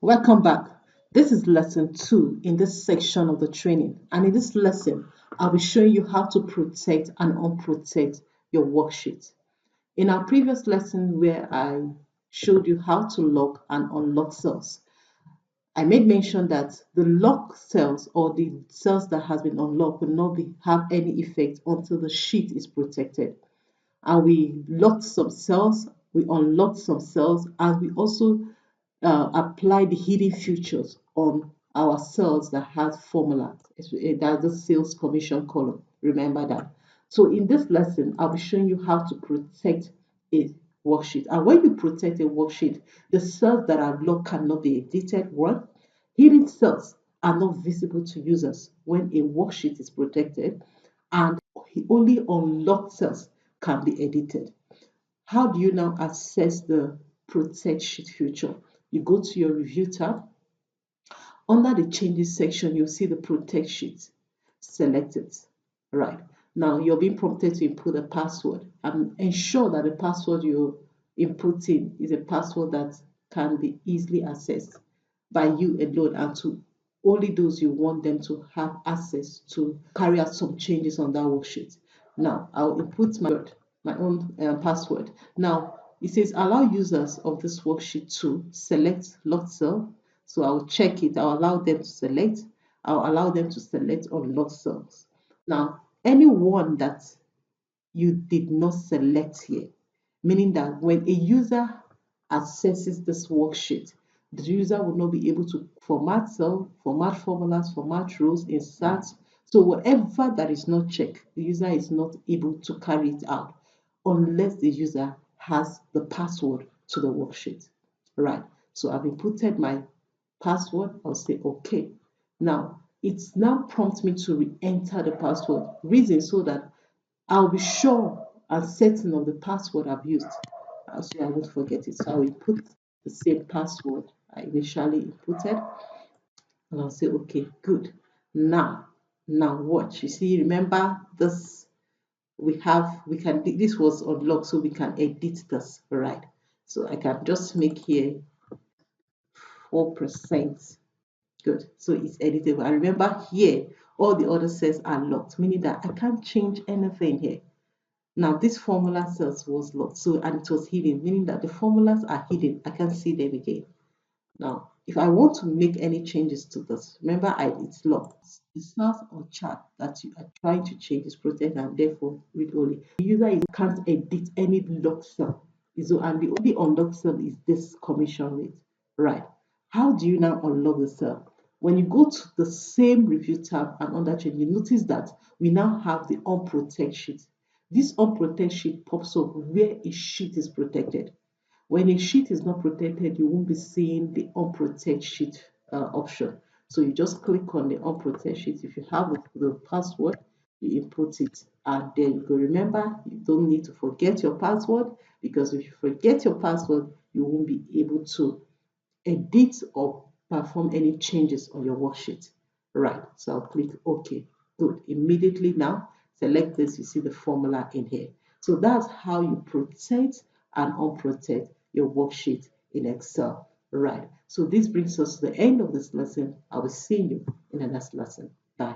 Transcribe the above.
Welcome back. This is lesson 2 in this section of the training. And in this lesson, I'll be showing you how to protect and unprotect your worksheet. In our previous lesson where I showed you how to lock and unlock cells, I made mention that the locked cells or the cells that has been unlocked will not have any effect until the sheet is protected. And we locked some cells, we unlocked some cells, and we also apply the hidden features on our cells that has formula. That's the sales commission column. Remember that. So in this lesson, I'll be showing you how to protect a worksheet. And when you protect a worksheet, the cells that are locked cannot be edited. One, hidden cells are not visible to users when a worksheet is protected, and only unlocked cells can be edited. How do you now access the protect sheet feature? You go to your review tab. Under the changes section, you'll see the protect sheet. Select it. Right. Now you're being prompted to input a password and ensure that the password you're inputting is a password that can be easily accessed by you alone and to only those you want them to have access to carry out some changes on that worksheet. Now I'll input my own password. Now it says allow users of this worksheet to select locked cell. So I'll check it. I'll allow them to select. I'll allow them to select unlocked cells. Now anyone that you did not select here, meaning that when a user accesses this worksheet, the user will not be able to format cell, format formulas, format rows, insert. So whatever that is not checked, the user is not able to carry it out unless the user has the password to the worksheet. Right. So I've inputted my password. I'll say OK. Now it's now prompts me to re-enter the password. Reason so that I'll be sure and certain of the password I've used, so I won't forget it. So I will input the same password I initially inputted, and I'll say, okay, good. Now watch. You see, remember this, this was unlocked, so we can edit this, right? So I can just make here 4%. Good. So it's editable. And remember here, all the other cells are locked, meaning that I can't change anything here. Now this formula cells was locked, so and it was hidden, meaning that the formulas are hidden. I can't see them again. Now, if I want to make any changes to this, remember it's locked. The cells or chart that you are trying to change is protected and therefore read only. The user can't edit any locked cell. And the only unlocked cell is this commission rate. Right. How do you now unlock the cell? When you go to the same review tab and under change, you notice that we now have the unprotect sheet. This unprotect sheet pops up where a sheet is protected. When a sheet is not protected, you won't be seeing the unprotect sheet option. So you just click on the unprotect sheet. If you have the password, you input it and then you go. Remember, you don't need to forget your password, because if you forget your password, you won't be able to edit or perform any changes on your worksheet. Right, so I'll click OK. Good. Immediately now, select this, you see the formula in here. So that's how you protect and unprotect your worksheet in Excel. Right, so this brings us to the end of this lesson. I will see you in the next lesson. Bye.